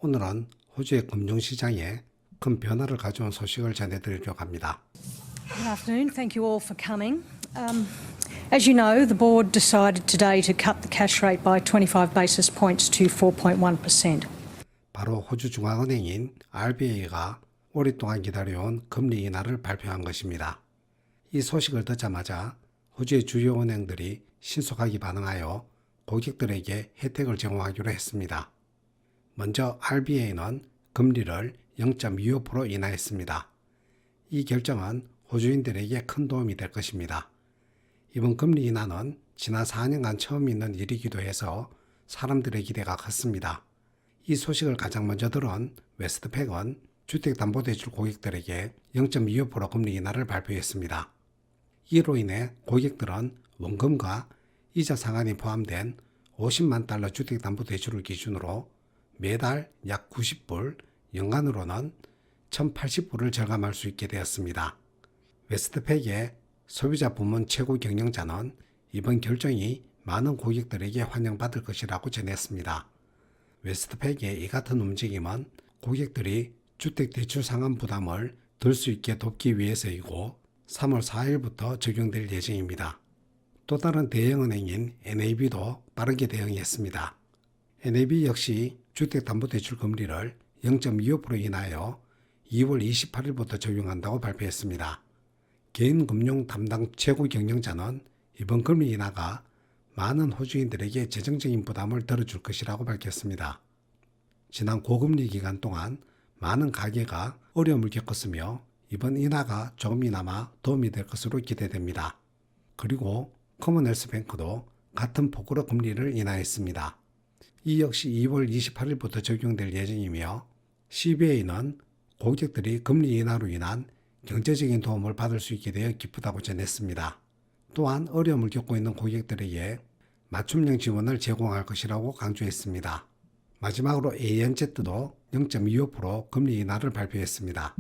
오늘은 호주의 금융시장에 큰 변화를 가져온 소식을 전해드리려고 합니다. Good afternoon. Thank you all for coming. As you know, the board decided today to cut the cash rate by 25 basis points to 4.1%. 바로 호주 중앙은행인 RBA가 오랫동안 기다려온 금리 인하를 발표한 것입니다. 이 소식을 듣자마자 호주의 주요 은행들이 신속하게 반응하여 고객들에게 혜택을 제공하기로 했습니다. 먼저 RBA는 금리를 0.25% 인하했습니다. 이 결정은 호주인들에게 큰 도움이 될 것입니다. 이번 금리 인하는 지난 4년간 처음 있는 일이기도 해서 사람들의 기대가 컸습니다. 이 소식을 가장 먼저 들은 웨스트팩은 주택담보대출 고객들에게 0.25% 금리 인하를 발표했습니다. 이로 인해 고객들은 원금과 이자 상한이 포함된 50만 달러 주택담보대출을 기준으로 매달 약 90불, 연간으로는 1080불을 절감할 수 있게 되었습니다. 웨스트팩의 소비자 부문 최고 경영자는 이번 결정이 많은 고객들에게 환영받을 것이라고 전했습니다. 웨스트팩의 이 같은 움직임은 고객들이 주택대출 상환 부담을 덜 수 있게 돕기 위해서이고 3월 4일부터 적용될 예정입니다. 또 다른 대형은행인 NAB도 빠르게 대응했습니다. NAB 역시 주택담보대출 금리를 0.25% 인하여 2월 28일부터 적용한다고 발표했습니다. 개인금융 담당 최고 경영자는 이번 금리 인하가 많은 호주인들에게 재정적인 부담을 덜어줄 것이라고 밝혔습니다. 지난 고금리 기간 동안 많은 가게가 어려움을 겪었으며 이번 인하가 조금이나마 도움이 될 것으로 기대됩니다. 그리고 커먼웰스뱅크도 같은 폭으로 금리를 인하했습니다. 이 역시 2월 28일부터 적용될 예정이며 CBA는 고객들이 금리 인하로 인한 경제적인 도움을 받을 수 있게 되어 기쁘다고 전했습니다. 또한 어려움을 겪고 있는 고객들에게 맞춤형 지원을 제공할 것이라고 강조했습니다. 마지막으로 ANZ도 0.25% 금리 인하를 발표했습니다.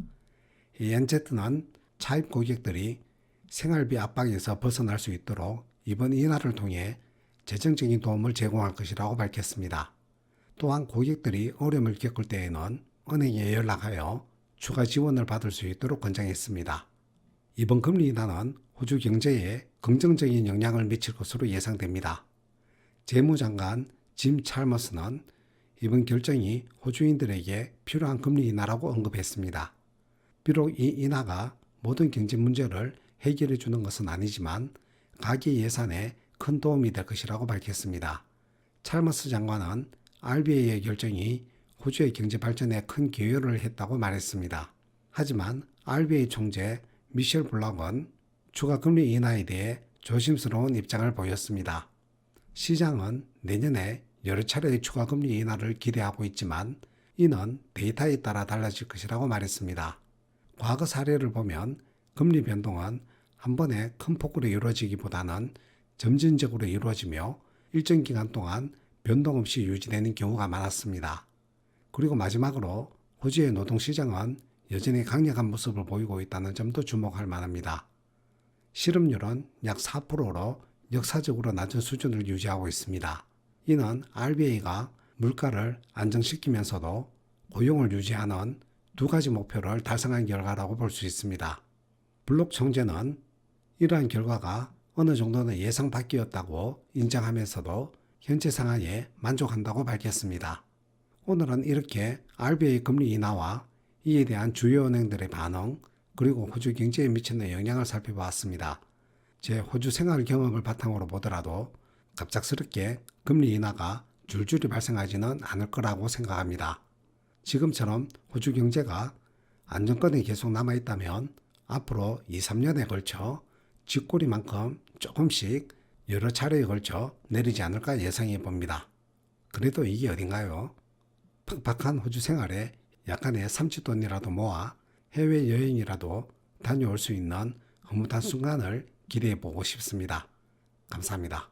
ANZ는 차입 고객들이 생활비 압박에서 벗어날 수 있도록 이번 인하를 통해 재정적인 도움을 제공할 것이라고 밝혔습니다. 또한 고객들이 어려움을 겪을 때에는 은행에 연락하여 추가 지원을 받을 수 있도록 권장했습니다. 이번 금리 인하는 호주 경제에 긍정적인 영향을 미칠 것으로 예상됩니다. 재무장관 짐 찰머스는 이번 결정이 호주인들에게 필요한 금리 인하라고 언급했습니다. 비록 이 인하가 모든 경제 문제를 해결해 주는 것은 아니지만 가계 예산에 큰 도움이 될 것이라고 밝혔습니다. 찰머스 장관은 RBA의 결정이 호주의 경제 발전에 큰 기여를 했다고 말했습니다. 하지만 RBA 총재 미셸 블락은 추가 금리 인하에 대해 조심스러운 입장을 보였습니다. 시장은 내년에 여러 차례의 추가 금리 인하를 기대하고 있지만 이는 데이터에 따라 달라질 것이라고 말했습니다. 과거 사례를 보면 금리 변동은 한 번에 큰 폭으로 이루어지기보다는 점진적으로 이루어지며 일정 기간 동안 변동 없이 유지되는 경우가 많았습니다. 그리고 마지막으로 호주의 노동시장은 여전히 강력한 모습을 보이고 있다는 점도 주목할 만합니다. 실업률은 약 4%로 역사적으로 낮은 수준을 유지하고 있습니다. 이는 RBA가 물가를 안정시키면서도 고용을 유지하는 두 가지 목표를 달성한 결과라고 볼 수 있습니다. 블록 총재는 이러한 결과가 어느 정도는 예상 밖이었다고 인정하면서도 현재 상황에 만족한다고 밝혔습니다. 오늘은 이렇게 RBA 금리 인하와 이에 대한 주요 은행들의 반응 그리고 호주 경제에 미치는 영향을 살펴보았습니다. 제 호주 생활 경험을 바탕으로 보더라도 갑작스럽게 금리 인하가 줄줄이 발생하지는 않을 거라고 생각합니다. 지금처럼 호주 경제가 안정권에 계속 남아있다면 앞으로 2-3년에 걸쳐 쥐꼬리만큼 조금씩 여러 차례에 걸쳐 내리지 않을까 예상해 봅니다. 그래도 이게 어딘가요? 팍팍한 호주 생활에 약간의 삼치돈이라도 모아 해외여행이라도 다녀올 수 있는 흐뭇한 순간을 기대해 보고 싶습니다. 감사합니다.